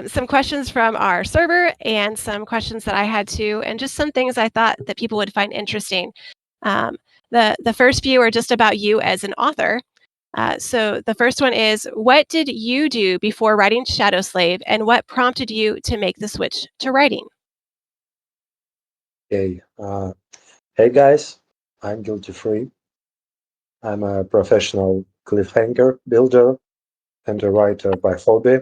some questions from our server and some questions that I had too, and just some things I thought that people would find interesting. The first few are just about you as an author. So the first one is, what did you do before writing Shadow Slave, and what prompted you to make the switch to writing? Okay. Hey guys, I'm GuiltyThree. I'm a professional cliffhanger builder and a writer by hobby.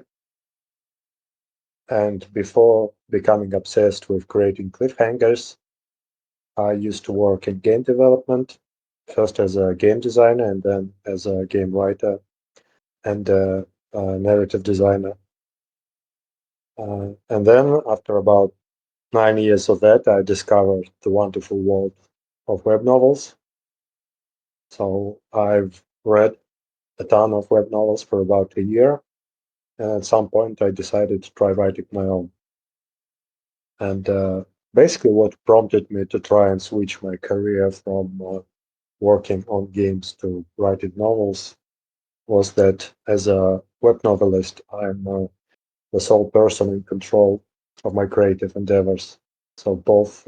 And before becoming obsessed with creating cliffhangers, I used to work in game development, first as a game designer and then as a game writer and a narrative designer. And then after about 9 years of that, I discovered the wonderful world of web novels. So I've read a ton of web novels for about a year. And at some point, I decided to try writing my own. And basically, what prompted me to try and switch my career from working on games to writing novels was that as a web novelist, I'm the sole person in control of my creative endeavors. So both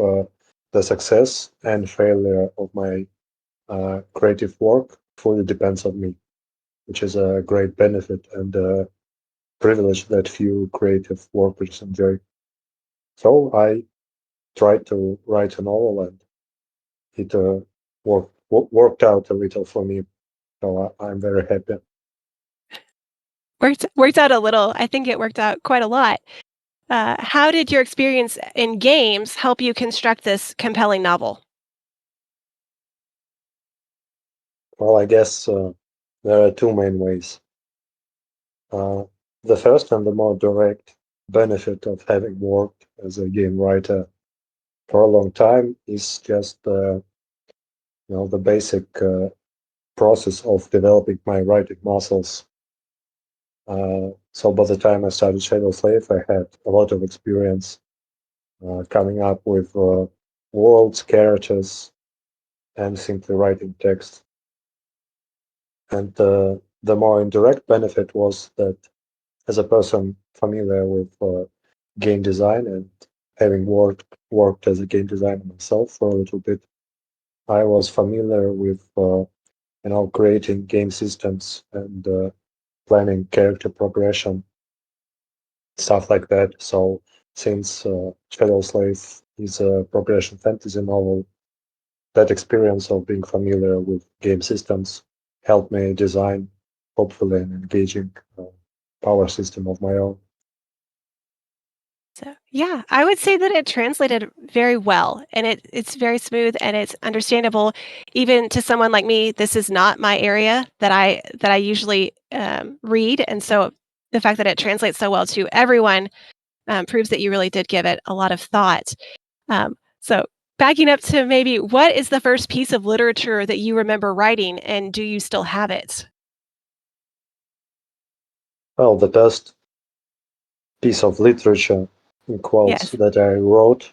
the success and failure of my creative work fully depends on me, which is a great benefit and a privilege that few creative workers enjoy. So I tried to write a novel, and it worked out a little for me. So I'm very happy. Worked out a little. I think it worked out quite a lot. How did your experience in games help you construct this compelling novel? Well, I guess there are two main ways. Uh, the first and the more direct benefit of having worked as a game writer for a long time is just the basic process of developing my writing muscles. So by the time I started Shadow Slave, I had a lot of experience coming up with worlds, characters, and simply writing text. And the more indirect benefit was that as a person familiar with game design and having worked as a game designer myself for a little bit, I was familiar with creating game systems and planning character progression, stuff like that. So since Shadow Slave is a progression fantasy novel, that experience of being familiar with game systems helped me design, hopefully, an engaging power system of my own. So, yeah, I would say that it translated very well, and it's very smooth and it's understandable even to someone like me. This is not my area that I usually read, and so the fact that it translates so well to everyone proves that you really did give it a lot of thought. So, backing up to maybe what is the first piece of literature that you remember writing, and do you still have it? Well, the best piece of literature, in quotes, Yes. that I wrote,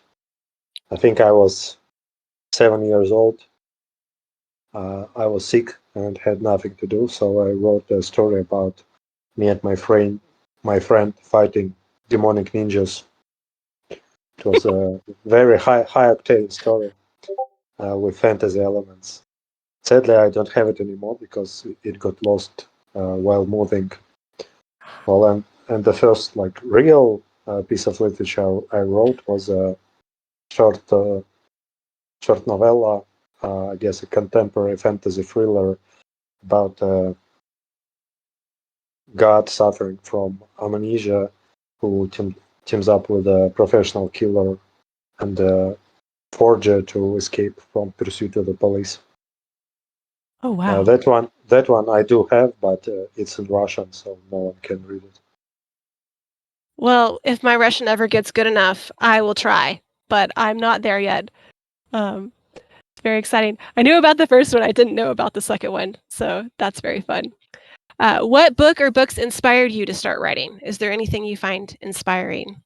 I think I was 7 years old. I was sick and had nothing to do, so I wrote a story about me and my friend fighting demonic ninjas. It was a very high octane story with fantasy elements. Sadly, I don't have it anymore because it got lost while moving. Well, and the first like real piece of literature I wrote was a short short novella, I guess a contemporary fantasy thriller about a god suffering from amnesia who teams up with a professional killer and a forger to escape from pursuit of the police. Oh, wow. That one I do have, but it's in Russian, so no one can read it. Well, if my Russian ever gets good enough, I will try, but I'm not there yet. It's very exciting. I knew about the first one, I didn't know about the second one, so that's very fun. What book or books inspired you to start writing? Is there anything you find inspiring?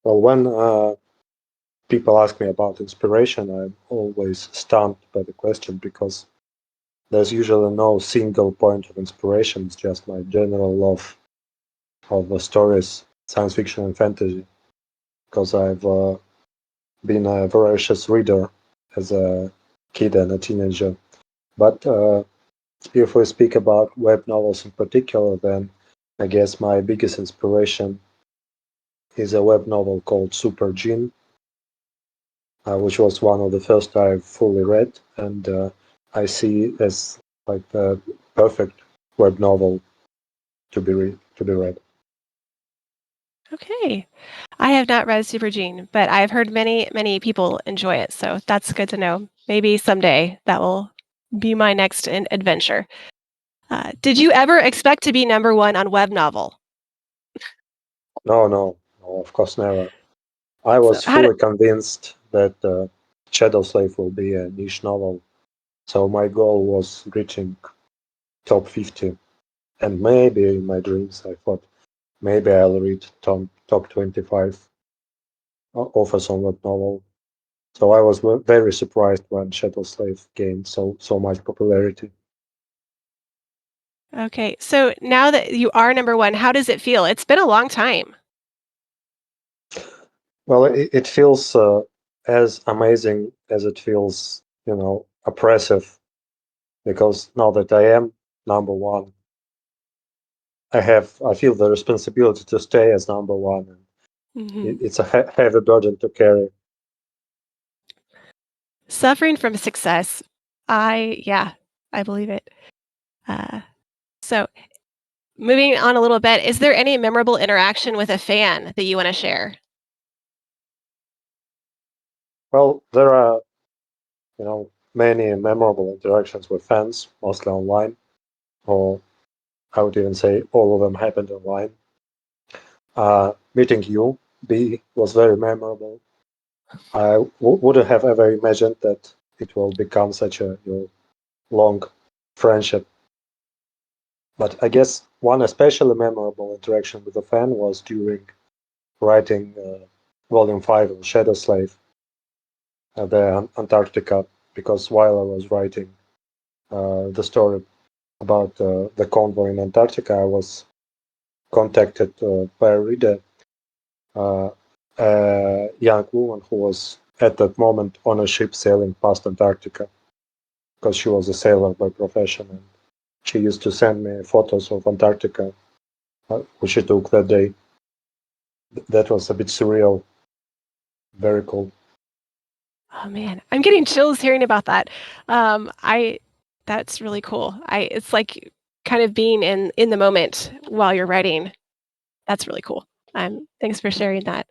Well, when people ask me about inspiration, I'm always stunned by the question because there's usually no single point of inspiration. It's just my general love of the stories, science fiction and fantasy, because I've been a voracious reader as a kid and a teenager. But if we speak about web novels in particular, then I guess my biggest inspiration is a web novel called Super Gene, which was one of the first I fully read, and I see as like the perfect web novel to be read. Okay. I have not read Super Gene, but I've heard many people enjoy it, so that's good to know. Maybe someday that will be my next adventure. Did you ever expect to be number one on web novel? No, of course never. I So was how did fully convinced that Shadow Slave will be a niche novel, so my goal was reaching top 50. And maybe in my dreams, I thought maybe I'll read top 25 of a web novel. So I was very surprised when Shadow Slave gained so much popularity. Okay, so now that you are number one, how does it feel? It's been a long time. Well, it feels as amazing as it feels, oppressive, because now that I am number one, I feel the responsibility to stay as number one, and Mhm. it's a heavy burden to carry. Suffering from success. Yeah, I believe it. Uh, so moving on a little bit, is there any memorable interaction with a fan that you want to share? Well, there are many memorable interactions with fans, mostly online, or I would even say all of them happened online. Meeting you, B, was very memorable. I wouldn't have ever imagined that it will become such a long friendship. But I guess one especially memorable interaction with a fan was during writing Volume 5 of Shadow Slave, the Antarctica, because while I was writing the story about the convoy in Antarctica, I was contacted by a reader, uh, a young woman who was at that moment on a ship sailing past Antarctica, because she was a sailor by profession, and she used to send me photos of Antarctica, which she took that day. That was a bit surreal, very cool. Oh man, I'm getting chills hearing about that. I That's really cool. It's like kind of being in the moment while you're writing. That's really cool. Thanks for sharing that.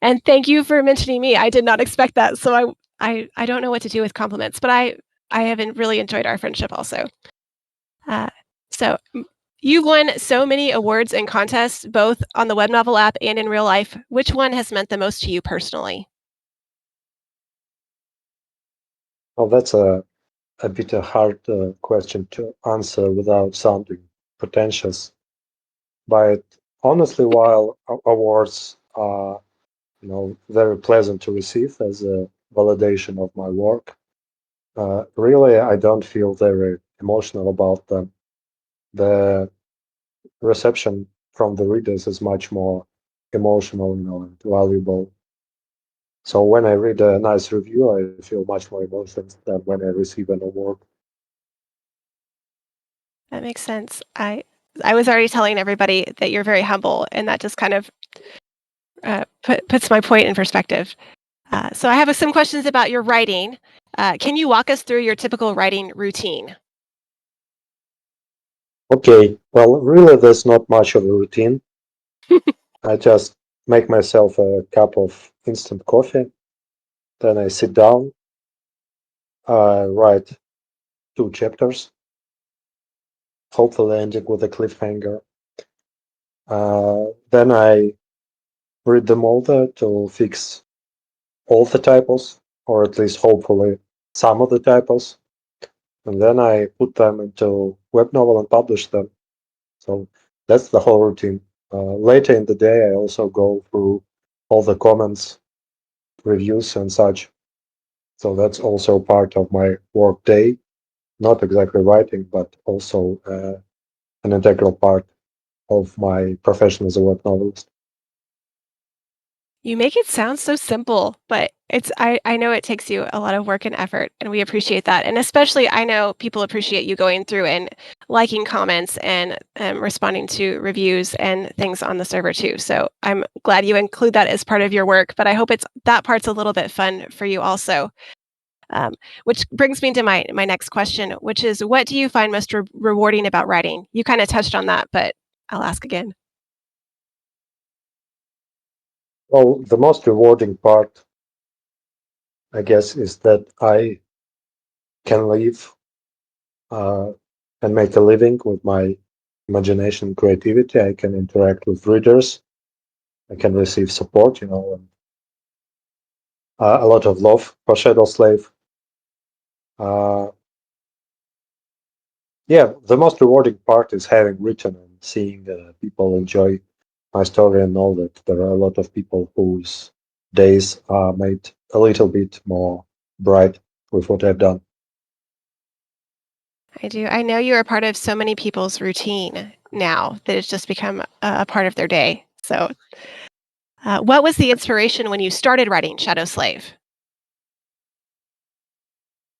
And thank you for mentioning me. I did not expect that. So I don't know what to do with compliments, but I haven't really enjoyed our friendship also. Uh, so you've won so many awards and contests, both on the web novel app and in real life. Which one has meant the most to you personally? Well, that's a bit a hard question to answer without sounding pretentious. But honestly, while awards are very pleasant to receive as a validation of my work, really I don't feel very emotional about them. The reception from the readers is much more emotional, and valuable. So when I read a nice review, I feel much more emotions than when I receive an award. That makes sense. I was already telling everybody that you're very humble, and that just kind of puts my point in perspective. So I have some questions about your writing. Can you walk us through your typical writing routine? Okay, well, really, there's not much of a routine. I just make myself a cup of instant coffee, then I sit down, I write 2 chapters, hopefully ending with a cliffhanger. Then I read them over to fix all the typos, or at least hopefully some of the typos, and then I put them into web novel and publish them. So that's the whole routine. Later in the day, I also go through all the comments, reviews, and such. So that's also part of my work day. Not exactly writing, but also an integral part. of my profession as a web novelist. You make it sound so simple, but I know it takes you a lot of work and effort, and we appreciate that. And especially I know people appreciate you going through and liking comments and responding to reviews and things on the server too. So I'm glad you include that as part of your work, but I hope it's that part's a little bit fun for you also. Um, which brings me to my next question, which is what do you find most rewarding about writing? You kind of touched on that, but I'll ask again. Well, the most rewarding part, I guess, is that I can live uh, and make a living with my imagination and creativity. I can interact with readers. I can receive support, and a lot of love for Shadow Slave. Uh, yeah, the most rewarding part is having written and seeing people enjoy my story and know that there are a lot of people whose days are made a little bit more bright with what I've done. I do. I know you are part of so many people's routine now that it's just become a part of their day. So, what was the inspiration when you started writing Shadow Slave?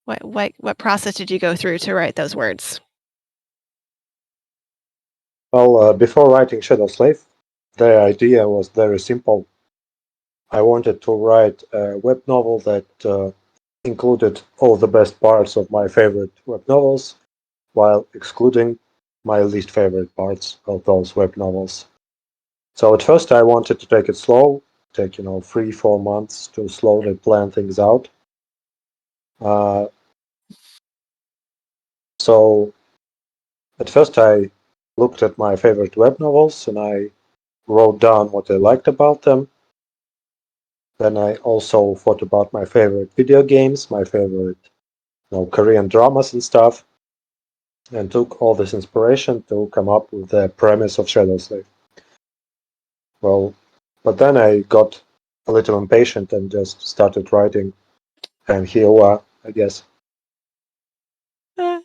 What process did you go through to write those words? Well, before writing Shadow Slave, the idea was very simple. I wanted to write a web novel that included all the best parts of my favorite web novels while excluding my least favorite parts of those web novels. So at first I wanted to take it slow, take 3-4 months to slowly plan things out. Uh, so at first I looked at my favorite web novels and I wrote down what I liked about them. Then I also thought about my favorite video games, my favorite Korean dramas and stuff, and took all this inspiration to come up with the premise of Shadow Slave. Well, but then I got a little impatient and just started writing, and here we are, I guess.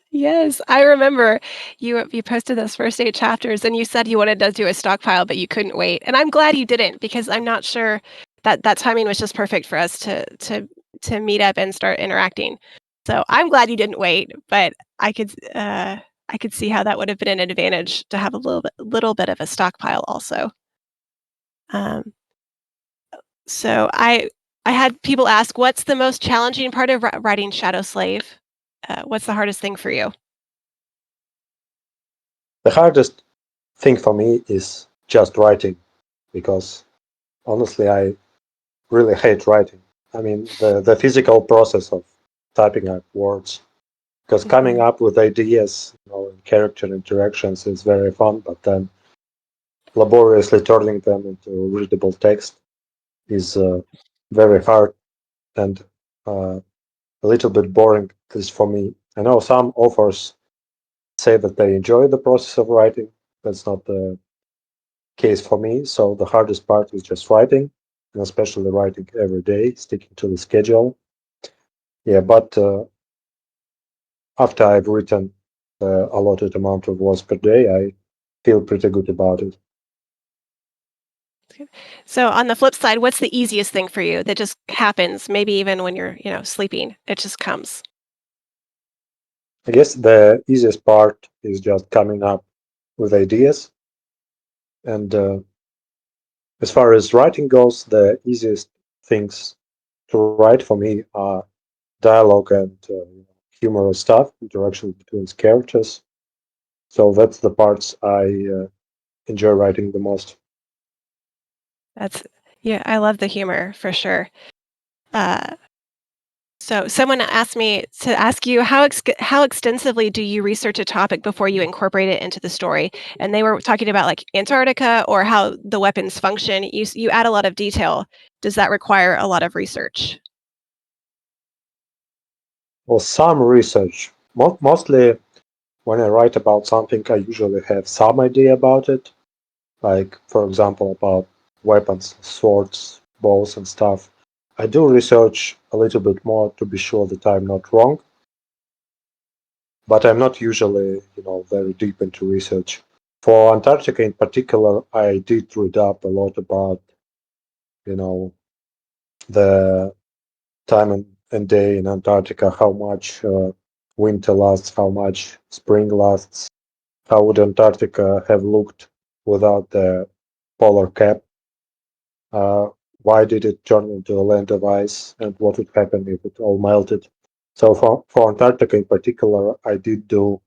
Yes, I remember you posted those first 8 chapters and you said you wanted to do a stockpile, but you couldn't wait. And I'm glad you didn't because I'm not sure that timing was just perfect for us to meet up and start interacting. So I'm glad you didn't wait, but I could see how that would have been an advantage to have a little bit of a stockpile also. Um, so I had people ask, "What's the most challenging part of writing Shadow Slave?" What's the hardest thing for you? The hardest thing for me is just writing, because honestly, I really hate writing. I mean, the physical process of typing up words, because coming Mhm. up with ideas, and character interactions is very fun, but then laboriously turning them into readable text is very hard and a little bit boring, at least for me. I know some authors say that they enjoy the process of writing. That's not the case for me. So the hardest part is just writing, and especially writing every day, sticking to the schedule. Yeah, but after I've written the allotted amount of words per day, I feel pretty good about it. So on the flip side, what's the easiest thing for you that just happens, maybe even when you're sleeping, it just comes? I guess the easiest part is just coming up with ideas. And as far as writing goes, the easiest things to write for me are dialogue and humorous stuff, interaction between characters. So that's the parts I enjoy writing the most. That's yeah, I love the humor for sure. Uh, so someone asked me to ask you how extensively do you research a topic before you incorporate it into the story? And they were talking about like Antarctica or how the weapons function. You add a lot of detail. Does that require a lot of research? Well, some research, mostly when I write about something, I usually have some idea about it, like, for example, about weapons, swords, bows, and stuff. I do research a little bit more to be sure that I'm not wrong, but I'm not usually, very deep into research. For Antarctica in particular, I did read up a lot about, you know, the time and day in Antarctica, how much winter lasts, how much spring lasts, how would Antarctica have looked without the polar cap, uh, why did it turn into a land of ice, and what would happen if it all melted. So for Antarctica in particular, I did do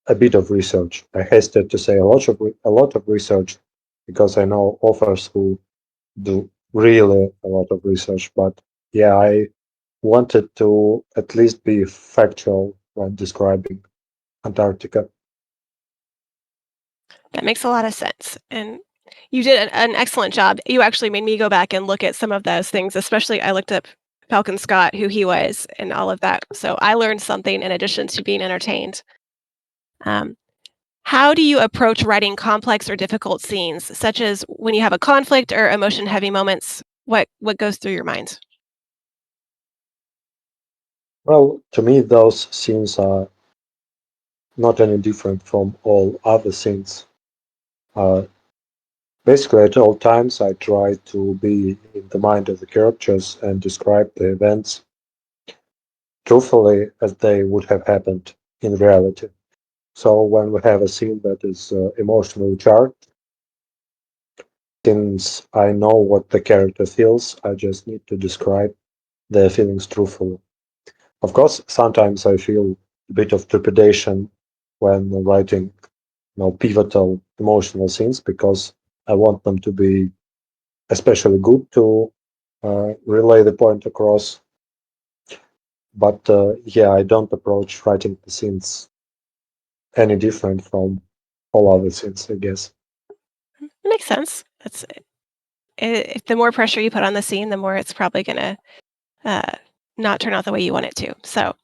a bit of research. I hesitate to say a lot of research because I know authors who do really a lot of research. But yeah, I wanted to at least be factual when describing Antarctica. That makes a lot of sense, and you did an excellent job. You actually made me go back and look at some of those things, especially I looked up Falcon Scott, who he was, and all of that. So I learned something in addition to being entertained. Um, how do you approach writing complex or difficult scenes, such as when you have a conflict or emotion-heavy moments? What goes through your mind? Well, to me, those scenes are not any different from all other scenes. Uh, Basically, at all times, I try to be in the mind of the characters and describe the events truthfully as they would have happened in reality. So when we have a scene that is emotionally charged, since I know what the character feels, I just need to describe their feelings truthfully. Of course, sometimes I feel a bit of trepidation when writing, pivotal emotional scenes because I want them to be especially good to relay the point across. But yeah, I don't approach writing the scenes any different from all other scenes, I guess. Makes sense. That's if the more pressure you put on the scene, the more it's probably gonna uh, not turn out the way you want it to. So,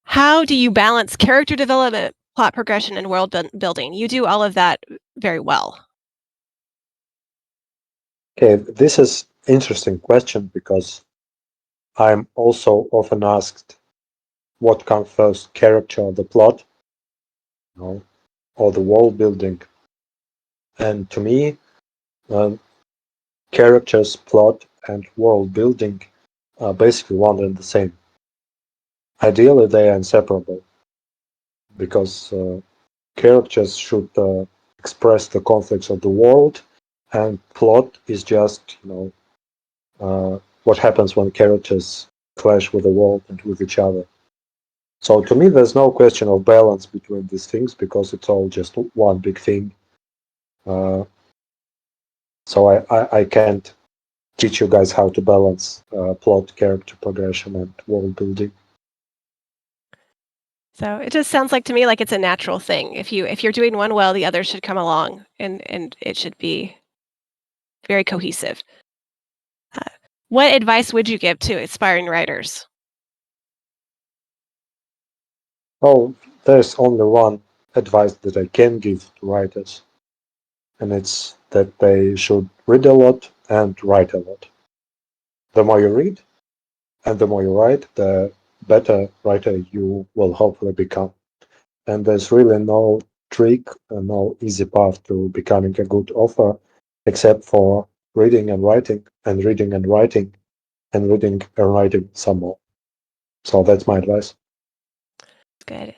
how do you balance character development, plot progression, and building? You do all of that very well. Okay, this is interesting question because I'm also often asked what comes first, character or the plot, you know, or the world building. And to me, um, characters, plot, and world building are basically one and the same. Ideally, they are inseparable because characters should express the conflicts of the world, and plot is just what happens when characters clash with the world and with each other. So to me, there's no question of balance between these things because it's all just one big thing. Uh, so I can't teach you guys how to balance plot, character progression, and world building. So it just sounds like to me like it's a natural thing. If you're doing one well, the other should come along, and it should be very cohesive. Uh, what advice would you give to aspiring writers? Oh, there's only one advice that I can give to writers, and it's that they should read a lot and write a lot. The more you read and the more you write, the better writer you will hopefully become. And there's really no trick and no easy path to becoming a good author except for reading and writing and reading and writing and reading and writing some more. So that's my advice. Good.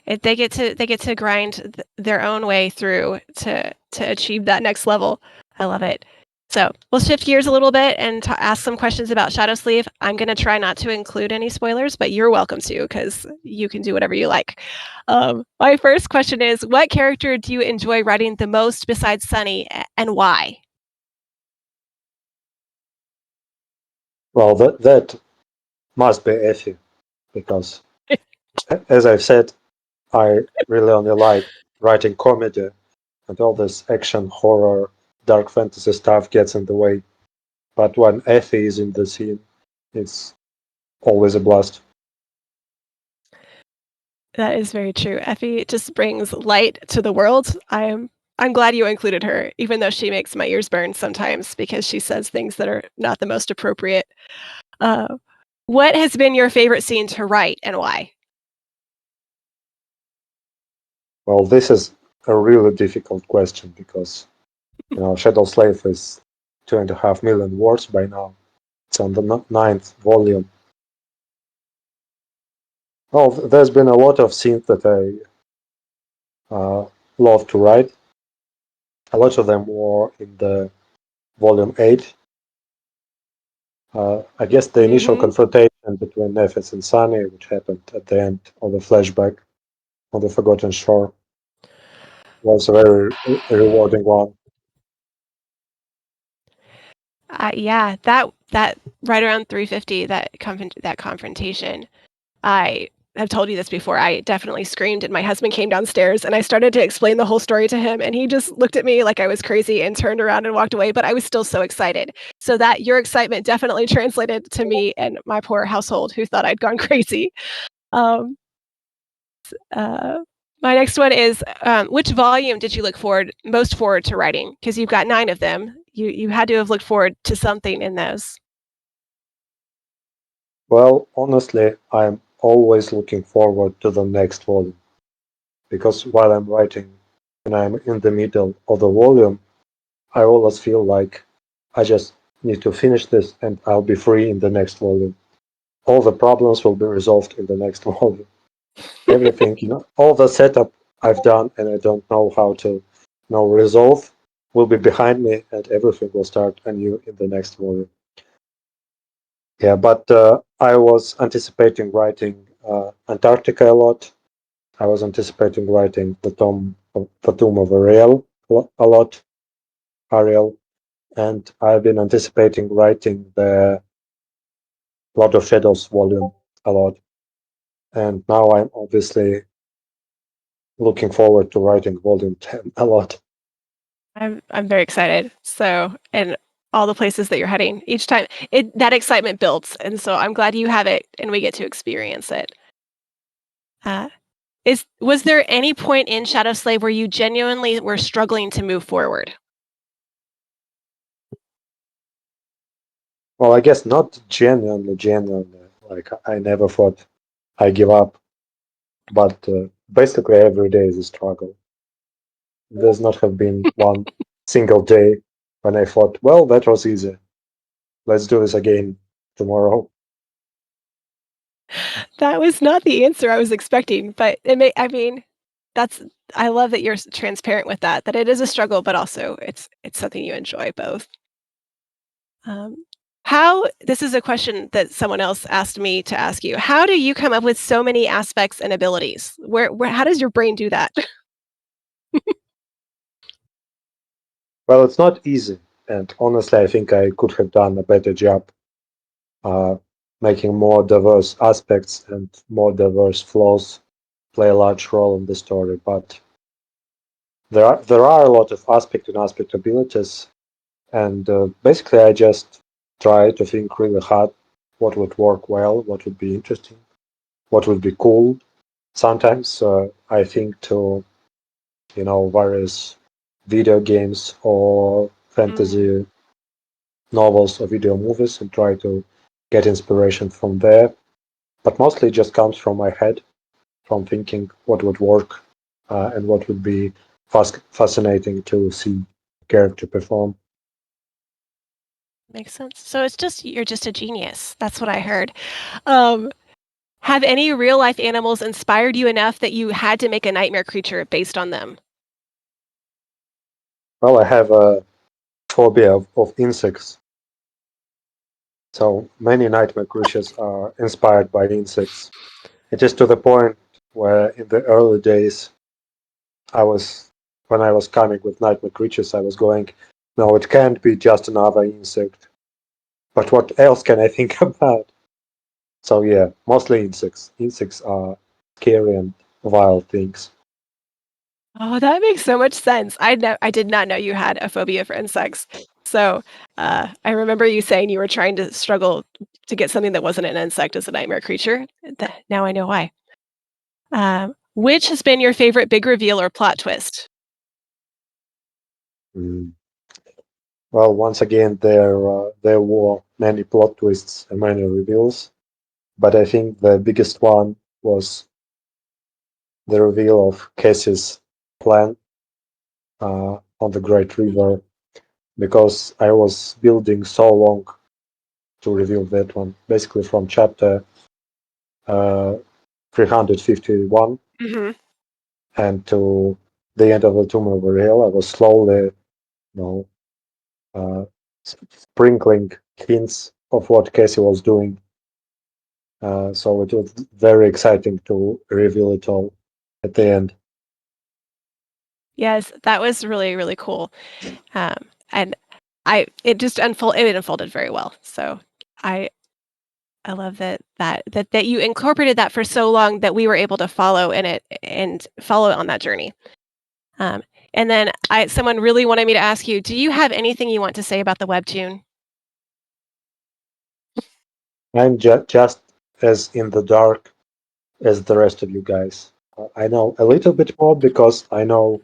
They get to grind their own way through to achieve that next level. I love it. So we'll shift gears a little bit and ask some questions about Shadow Sleeve. I'm going to try not to include any spoilers, but you're welcome to because you can do whatever you like. My first question is, what character do you enjoy writing the most besides Sunny, and why? Well, that must be Effie because, as I've said, I really only like writing comedy, and all this action, horror, dark fantasy stuff gets in the way. But when Effie is in the scene, it's always a blast. That is very true. Effie just brings light to the world. I'm glad you included her, even though she makes my ears burn sometimes because she says things that are not the most appropriate. Uh, what has been your favorite scene to write and why? Well, this is a really difficult question because Shadow Slave is 2.5 million words by now. It's on the ninth volume. Oh, there's been a lot of scenes that I love to write. A lot of them were in the volume 8. I guess the initial Mhm. confrontation between Nephis and Sunny, which happened at the end of the flashback on the Forgotten Shore, was a very rewarding one. Yeah, that right around 350, that confrontation, I have told you this before, I definitely screamed, and my husband came downstairs, and I started to explain the whole story to him, and he just looked at me like I was crazy and turned around and walked away, but I was still so excited. So that your excitement definitely translated to me and my poor household who thought I'd gone crazy. Um, uh, my next one is, which volume did you look most forward to writing? Because 'Cause you've got 9 of them. You had to have looked forward to something in those. Well, honestly, I'm always looking forward to the next volume because while I'm writing and I'm in the middle of the volume, I always feel like I just need to finish this and I'll be free in the next volume. All the problems will be resolved in the next volume. Everything, all the setup I've done and I don't know how to resolve will be behind me and everything will start anew in the next volume. Yeah, but I was anticipating writing Antarctica a lot. I was anticipating writing the Tomb of Ariel a lot, Ariel, and I've been anticipating writing the Lord of Shadows volume a lot. And now I'm obviously looking forward to writing volume 10 a lot. I'm very excited. So, and all the places that you're heading each time, that excitement builds, and so I'm glad you have it and we get to experience it. Uh, was there any point in Shadow Slave where you genuinely were struggling to move forward? Well, I guess not genuinely. Like, I never thought I give up, but basically every day is a struggle. There's not have been one single day when I thought, well, that was easy. Let's do this again tomorrow. That was not the answer I was expecting, but I mean, that's I love that you're transparent with that, that it is a struggle, but also it's something you enjoy both. Um, how this is a question that someone else asked me to ask you. How do you come up with so many aspects and abilities? Where how does your brain do that? Well, it's not easy, and honestly, I think I could have done a better job uh, making more diverse aspects and more diverse flows play a large role in the story. But there are a lot of aspect abilities, and basically, I just try to think really hard what would work well, what would be interesting, what would be cool. Sometimes I think to various video games or Mm, fantasy novels or video movies and try to get inspiration from there. But mostly it just comes from my head, from thinking what would work and what would be fascinating to see character perform. makes sense. So it's just you're just a genius. That's what I heard. Um, have any real life animals inspired you enough that you had to make a nightmare creature based on them? Well, I have a phobia of insects, so many nightmare creatures are inspired by insects. It is to the point where in the early days, I was when I was coming with nightmare creatures, I was going, no, it can't be just another insect. But what else can I think about? So yeah, mostly insects. Insects are scary and wild things. Oh, that makes so much sense. I did not know you had a phobia for insects. So, I remember you saying you were trying to struggle to get something that wasn't an insect as a nightmare creature. Now I know why. Which has been your favorite big reveal or plot twist? Mm. Well, once again, there were many plot twists and many reveals, but I think the biggest one was the reveal of Cassie's plan. on the Great Mhm. River because I was building so long to reveal that one, basically from chapter uh, 351 Mhm. and to the end of the Tomb of Ariel. I was slowly, know, uh, sprinkling hints of what Cassie was doing. So it was very exciting to reveal it all at the end. Yes, that was really, really cool. Um, and it unfolded very well. So I I love that you incorporated that for so long that we were able to follow in it and follow it on that journey. Um, and then someone really wanted me to ask you, do you have anything you want to say about the webtoon? I'm just as in the dark as the rest of you guys. I know a little bit more because I know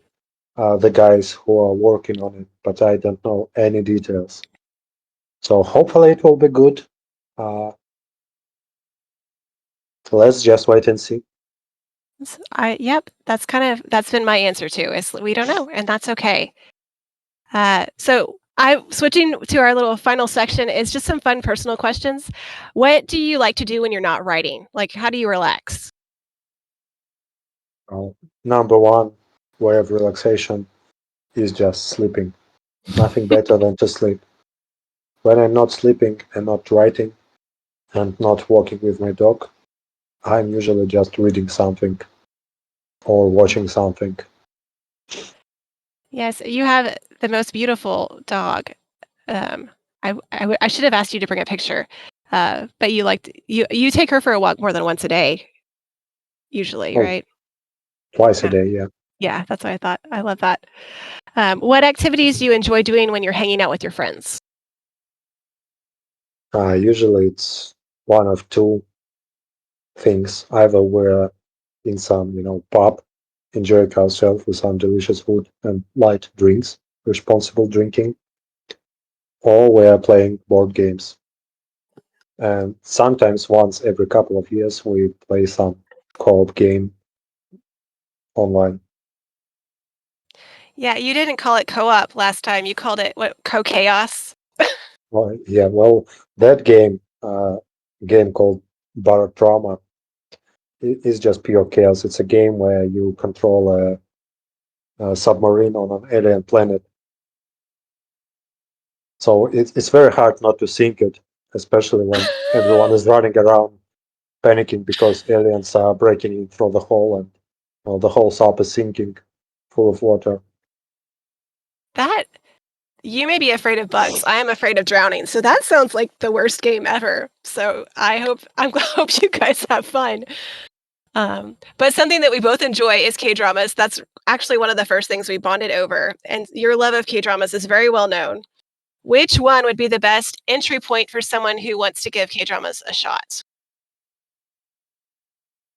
the guys who are working on it, but I don't know any details. So hopefully it will be good. Uh, let's just wait and see. Yep, that's been my answer too. Is we don't know, and that's okay. So I switching to our little final section is just some fun personal questions. What do you like to do when you're not writing? Like, how do you relax? Uh, Number one way of relaxation is just sleeping. Nothing better than to sleep. When I'm not sleeping and not writing and not walking with my dog, I'm usually just reading something or watching something. Yes, you have the most beautiful dog. Um, I should have asked you to bring a picture, but you take her for a walk more than once a day, usually, Oh, right? twice a Yeah, day, yeah. yeah, that's what I thought. I love that. What activities do you enjoy doing when you're hanging out with your friends? Usually it's one of two things. Either we're in some, pub, enjoying ourselves with some delicious food and light drinks, responsible drinking, or we're playing board games. And sometimes once every couple of years we play some co-op game online. Yeah, you didn't call it co-op last time. You called it what? Co-chaos. Well, yeah, well, that game called Barotrauma, is just pure chaos. It's a game where you control a submarine on an alien planet. So it's very hard not to sink it, especially when everyone is running around panicking because aliens are breaking in through the hole and the whole sub is sinking, full of water. That You may be afraid of bugs. I am afraid of drowning. So that sounds like the worst game ever. So I hope you guys have fun. But something that we both enjoy is K dramas. That's actually one of the first things we bonded over. And your love of K dramas is very well known. Which one would be the best entry point for someone who wants to give K dramas a shot?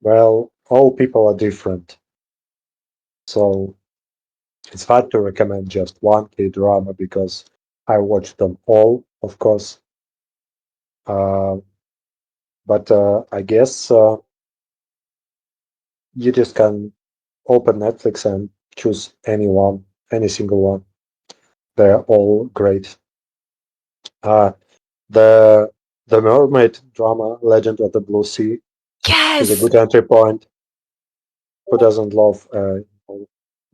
Well, all people are different, so it's hard to recommend just one K drama because I watched them all, of course. Uh, but I guess you just can open Netflix and choose any one, any single one. They're all great. Uh, the the mermaid drama, Legend of the Blue Sea, is a Yes. good entry point. Who doesn't love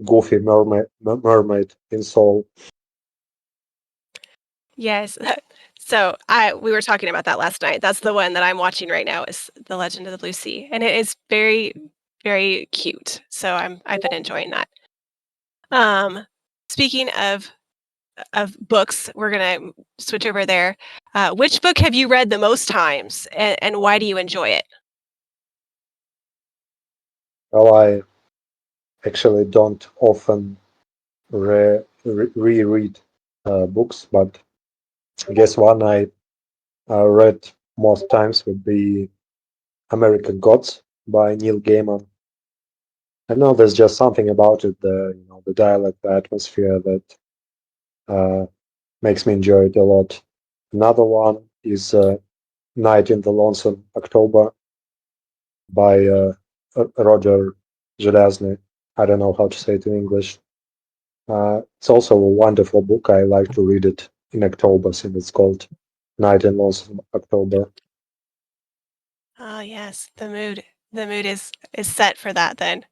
goofy mermaid in Soul? Yes. So we were talking about that last night. That's the one that I'm watching right now is The Legend of the Blue Sea. And it is very, very cute. So I've been enjoying that. Um, speaking of books, we're gonna switch over there. Which book have you read the most times, and why do you enjoy it? Well, I actually don't often reread books, but I guess one I read most times would be American Gods by Neil Gaiman. I know there's just something about it, the dialect, the atmosphere that uh, makes me enjoy it a lot. Another one is Night in the Lonesome October by Roger Zelazny. I don't know how to say it in English. It's also a wonderful book. I like to read it in October, since it's called Night in Lost in October. Oh, yes, the mood is set for that then.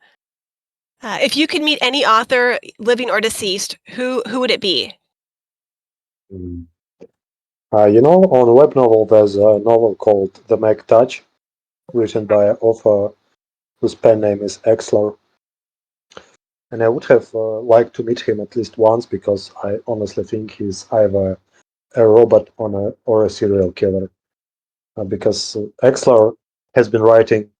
If you could meet any author, living or deceased, who would it be? Mm. On web novel, there's a novel called The Meg Touch, written by an author whose pen name is Exler. And I would have liked to meet him at least once because I honestly think he's either a robot or a serial killer. Because Exler has been writing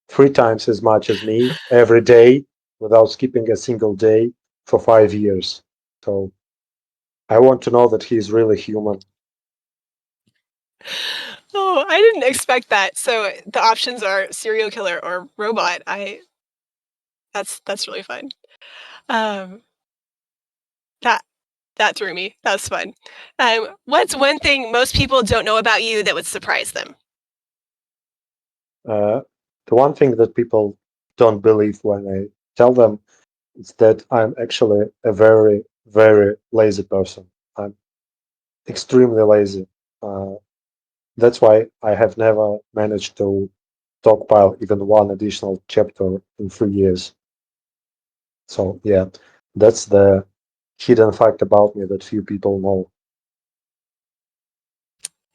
3 times as much as me every day without skipping a single day for 5 years. So I want to know that he's really human. Oh, I didn't expect that. So the options are serial killer or robot. That's really fun. Um, that that threw me. That was fun. What's one thing most people don't know about you that would surprise them? Uh, the one thing that people don't believe when I tell them is that I'm actually a very, very lazy person. I'm extremely lazy. Uh, that's why I have never managed to stockpile even one additional chapter in 3 years. So yeah, that's the hidden fact about me that few people know.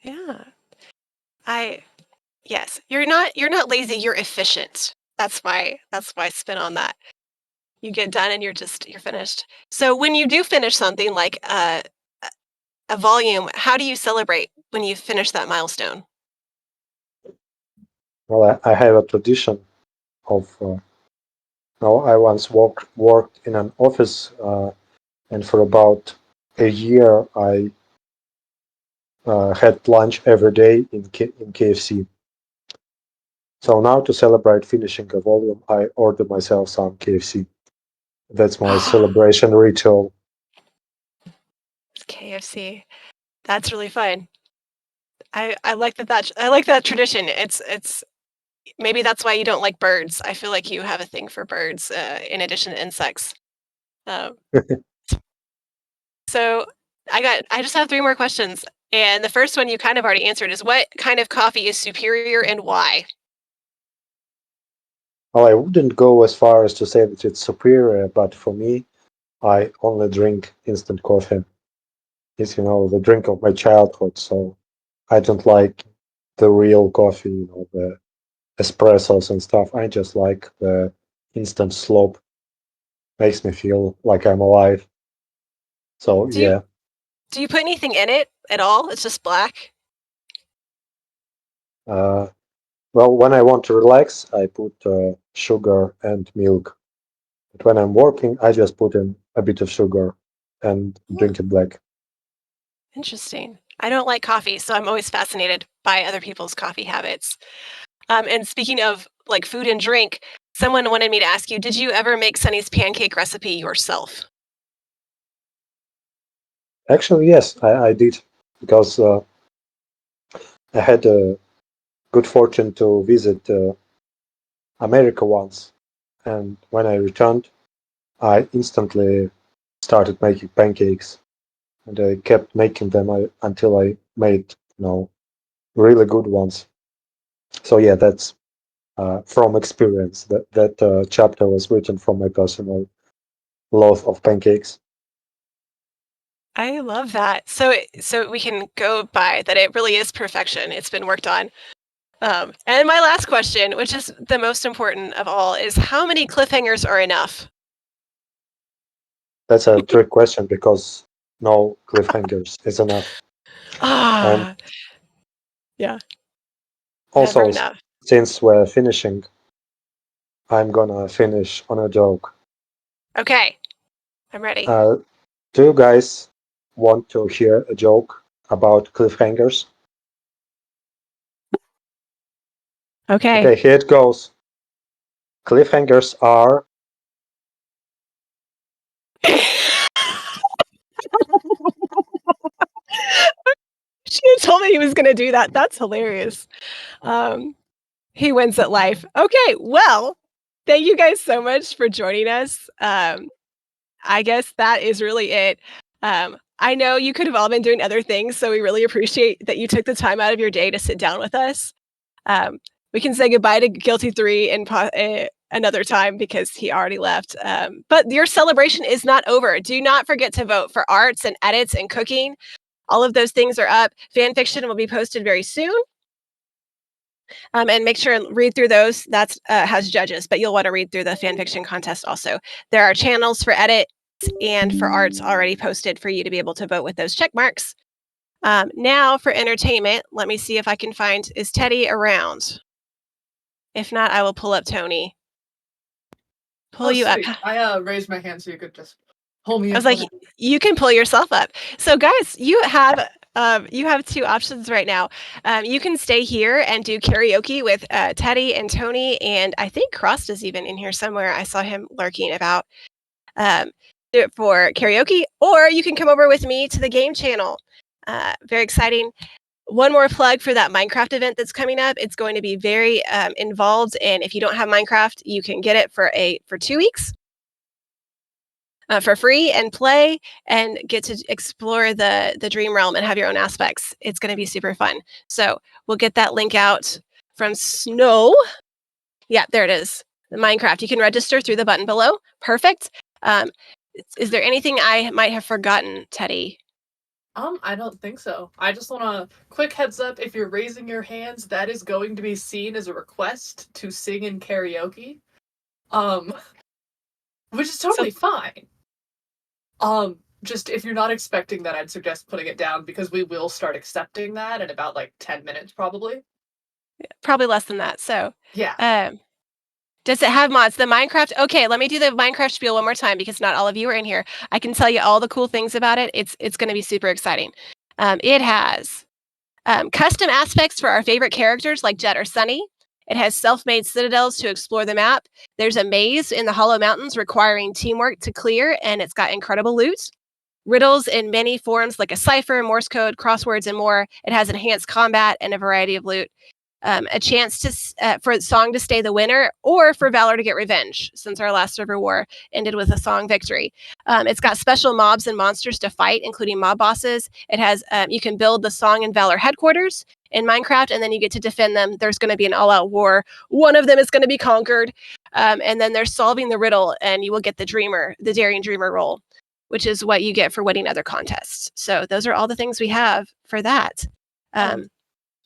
Yeah. I yes, you're not lazy, you're efficient. That's why I spin on that. You get done and you're finished. So when you do finish something like a volume, how do you celebrate when you finish that milestone? Well, I have a tradition of. I once worked in an office, and for about a year, I had lunch every day in KFC. So now, to celebrate finishing a volume, I order myself some KFC. That's my celebration ritual. KFC. That's really fun. I like I like that tradition. It's maybe that's why you don't like birds. I feel like you have a thing for birds in addition to insects. Um, so I just have three more questions. And the first one you kind of already answered is what kind of coffee is superior and why? Well, I wouldn't go as far as to say that it's superior, but for me, I only drink instant coffee. It's, the drink of my childhood. So I don't like the real coffee, the espressos and stuff. I just like the instant slop. Makes me feel like I'm alive. So Do you yeah. do you put anything in it at all? It's just black. Uh, well, when I want to relax, I put sugar and milk. But when I'm working, I just put in a bit of sugar and Hmm, drink it black. interesting. I don't like coffee, so I'm always fascinated by other people's coffee habits. And speaking of like food and drink, someone wanted me to ask you, did you ever make Sunny's pancake recipe yourself? Actually, yes, I did because I had a good fortune to visit America once, and when I returned, I instantly started making pancakes, and I kept making them until I made, really good ones. So yeah, that's from experience. That chapter was written from my personal love of pancakes. I love that. So we can go by that it really is perfection. It's been worked on. And my last question, which is the most important of all, is how many cliffhangers are enough? That's a trick question because no cliffhangers is enough. And Ah, yeah, never also, enough. since we're finishing, I'm gonna finish on a joke. Okay, I'm ready. Uh, do you guys want to hear a joke about cliffhangers? Okay. Okay, here it goes. Cliffhangers are. She had told me he was gonna do that. That's hilarious. Um, he wins at life. Okay, well, thank you guys so much for joining us. I guess that is really it. I know you could have all been doing other things, so we really appreciate that you took the time out of your day to sit down with us. Um, we can say goodbye to Guilty3 and another time because he already left. But your celebration is not over. Do not forget to vote for arts and edits and cooking. All of those things are up. Fan fiction will be posted very soon. And make sure and read through those. That's has judges, but you'll want to read through the fan fiction contest also. There are channels for edit and for arts already posted for you to be able to vote with those check marks. Now for entertainment, let me see if I can find, is Teddy around? If not, I will pull up Tony. Pull you sweet. up. I raised my hand so you could just pull me I was up. like, you can pull yourself up. So guys, you have two options right now. You can stay here and do karaoke with Teddy and Tony, and I think Crost is even in here somewhere. I saw him lurking about. Do it for karaoke, or you can come over with me to the game channel. Very exciting. One more plug for that Minecraft event that's coming up. It's going to be very involved, and if you don't have Minecraft, you can get it for 2 weeks. For free and play and get to explore the dream realm and have your own aspects. It's going to be super fun. So we'll get that link out from Snow. Yeah, there it is. The Minecraft. You can register through the button below. Perfect. Is there anything I might have forgotten, Teddy? I don't think so. I just want a quick heads up. If you're raising your hands, that is going to be seen as a request to sing in karaoke. Which is totally fine. Just if you're not expecting that, I'd suggest putting it down because we will start accepting that in about like 10 minutes, probably. Probably less than that. So, yeah. Does it have mods? The Minecraft. Okay, let me do the Minecraft spiel one more time because not all of you are in here. I can tell you all the cool things about it. It's going to be super exciting. It has custom aspects for our favorite characters like Jet or Sunny. It has self-made citadels to explore the map. There's a maze in the Hollow Mountains requiring teamwork to clear, and it's got incredible loot. Riddles in many forms like a cipher, Morse code, crosswords, and more. It has enhanced combat and a variety of loot. A chance for Song to stay the winner or for Valor to get revenge, since our last server war ended with a Song victory. It's got special mobs and monsters to fight, including mob bosses. It has you can build the Song and Valor headquarters in Minecraft, and then you get to defend them. There's going to be an all-out war. One of them is going to be conquered, and then there's solving the riddle, and you will get the daring dreamer role, which is what you get for winning other contests. So those are all the things we have for that.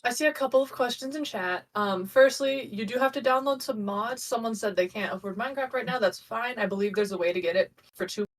I see a couple of questions in chat. Firstly, you do have to download some mods. Someone said they can't afford Minecraft right now. That's fine. I believe there's a way to get it for 2